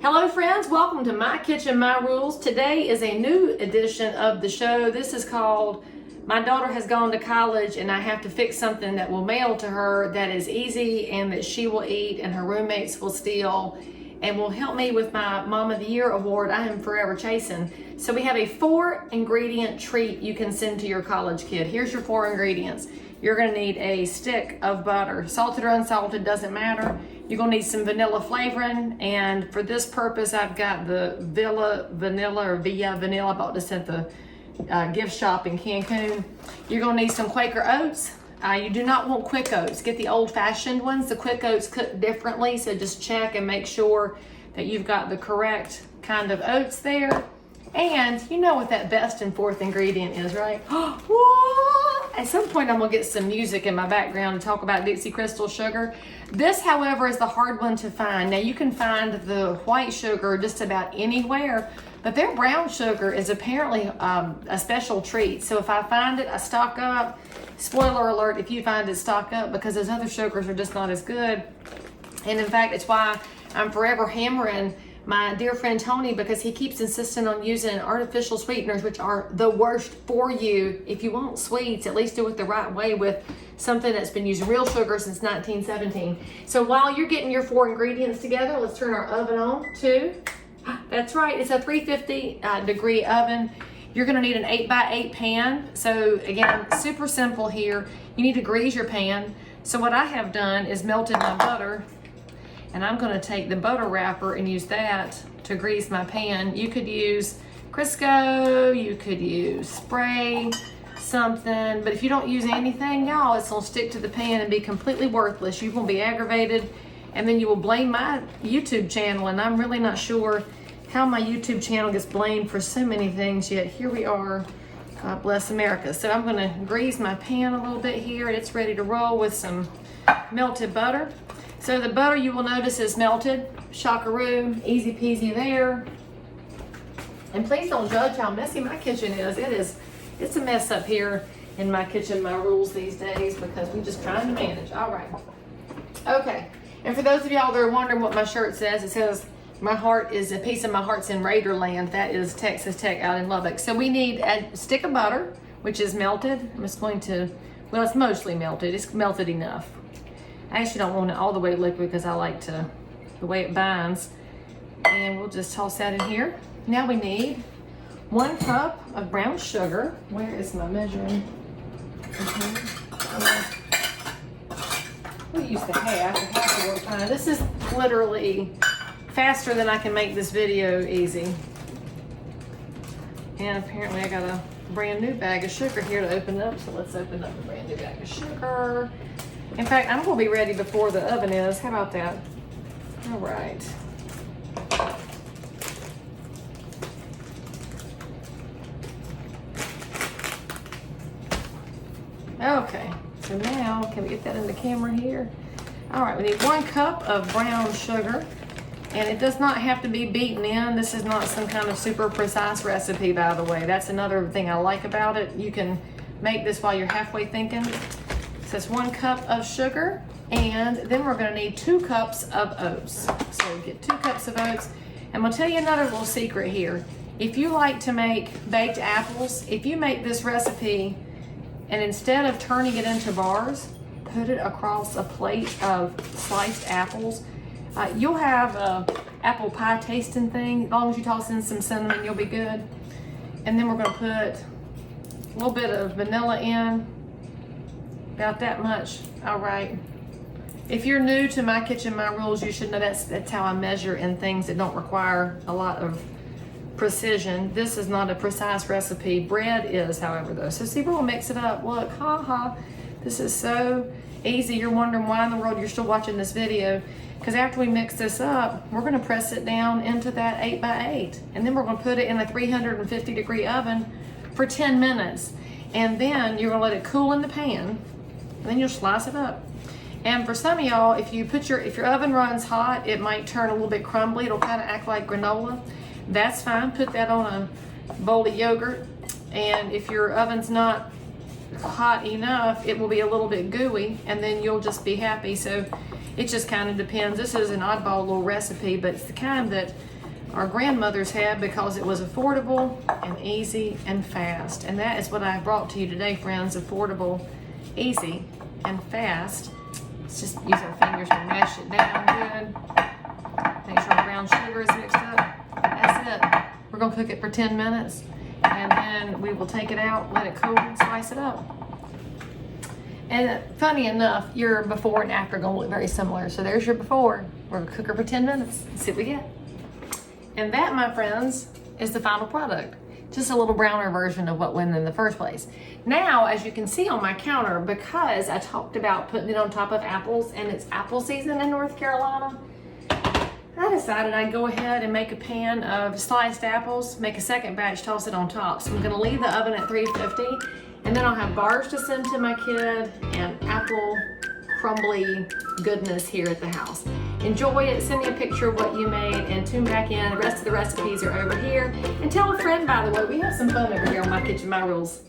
Hello friends, welcome to My Kitchen, My Rules. Today is a new edition of the show. This is called My Daughter Has Gone to College and I Have to Fix Something That Will Mail to Her that is easy and that she will eat and her roommates will steal and will help me with my Mom of the Year award I am forever chasing. So we have a 4-ingredient treat you can send to your college kid. Here's your 4 ingredients. You're gonna need a stick of butter. Salted or unsalted, doesn't matter. You're gonna need some vanilla flavoring, and for this purpose, I've got the Villa Vanilla I bought this at the gift shop in Cancun. You're gonna need some Quaker oats. You do not want quick oats. Get the old-fashioned ones. The quick oats cook differently, so just check and make sure that you've got the correct kind of oats there. And you know what that best and 4th ingredient is, right? At some point, I'm gonna get some music in my background and talk about Dixie Crystals sugar. This, however, is the hard one to find. Now, you can find the white sugar just about anywhere, but their brown sugar is apparently a special treat. So if I find it, I stock up. Spoiler alert, if you find it, stock up, because those other sugars are just not as good. And in fact, it's why I'm forever hammering my dear friend Tony, because he keeps insisting on using artificial sweeteners, which are the worst for you. If you want sweets, at least do it the right way with something that's been using real sugar since 1917. So while you're getting your 4 ingredients together, let's turn our oven on too. That's right, it's a 350 degree oven. You're gonna need an 8x8 pan. So again, super simple here. You need to grease your pan. So what I have done is melted my butter, and I'm gonna take the butter wrapper and use that to grease my pan. You could use Crisco, you could use spray, something, but if you don't use anything, y'all, it's gonna stick to the pan and be completely worthless. You will be aggravated, and then you will blame my YouTube channel, and I'm really not sure how my YouTube channel gets blamed for so many things, yet here we are. God bless America. So I'm gonna grease my pan a little bit here, and it's ready to roll with some melted butter. So the butter, you will notice, is melted. Shockaroo, easy peasy there. And please don't judge how messy my kitchen is. It's a mess up here in My Kitchen, My Rules these days, because we're just trying to manage. All right. Okay. And for those of y'all that are wondering what my shirt says, it says, my heart is, a piece of my heart's in Raiderland. That is Texas Tech out in Lubbock. So we need a stick of butter, which is melted. I'm just going to, well, it's mostly melted. It's melted enough. I actually don't want it all the way liquid because I like to, the way it binds. And we'll just toss that in here. Now we need 1 cup of brown sugar. Where is my measuring? We'll use the half will work fine. This is literally faster than I can make this video easy. And apparently I got a brand new bag of sugar here to open up. So let's open up a brand new bag of sugar. In fact, I'm gonna be ready before the oven is. How about that? All right. Okay, so now, can we get that in the camera here? All right, we need 1 cup of brown sugar, and it does not have to be beaten in. This is not some kind of super precise recipe, by the way. That's another thing I like about it. You can make this while you're halfway thinking. So it's 1 cup of sugar, and then we're gonna need 2 cups of oats. So we get 2 cups of oats. And I'll tell you another little secret here. If you like to make baked apples, if you make this recipe and instead of turning it into bars, put it across a plate of sliced apples, you'll have a apple pie tasting thing. As long as you toss in some cinnamon, you'll be good. And then we're gonna put a little bit of vanilla in. About that much. All right. If you're new to My Kitchen, My Rules, you should know that's how I measure in things that don't require a lot of precision. This is not a precise recipe. Bread is, however, though. So see, we're gonna mix it up. Look, this is so easy. You're wondering why in the world you're still watching this video. Because after we mix this up, we're gonna press it down into that 8x8. And then we're gonna put it in a 350 degree oven for 10 minutes. And then you're gonna let it cool in the pan. And then you'll slice it up. And for some of y'all, if your oven runs hot, it might turn a little bit crumbly. It'll kind of act like granola. That's fine. Put that on a bowl of yogurt. And if your oven's not hot enough, it will be a little bit gooey, and then you'll just be happy. So It just kind of depends. This is an oddball little recipe, but it's the kind that our grandmothers had because it was affordable and easy and fast. And that is what I brought to you today, friends. Affordable, easy, and fast. Let's just use our fingers to mash it down good. Make sure our brown sugar is mixed up. That's it. We're gonna cook it for 10 minutes and then we will take it out, let it cool, and slice it up. And funny enough, your before and after are gonna look very similar. So there's your before. We're gonna cook her for 10 minutes and see what we get. And that, my friends, is the final product. Just a little browner version of what went in the first place. Now, as you can see on my counter, because I talked about putting it on top of apples and it's apple season in North Carolina, I decided I'd go ahead and make a pan of sliced apples, make a second batch, toss it on top. So I'm gonna leave the oven at 350, and then I'll have bars to send to my kid and apple crumbly goodness here at the house. Enjoy it, send me a picture of what you made, and tune back in. The rest of the recipes are over here. And tell a friend, by the way, we have some fun over here on My Kitchen, My Rules.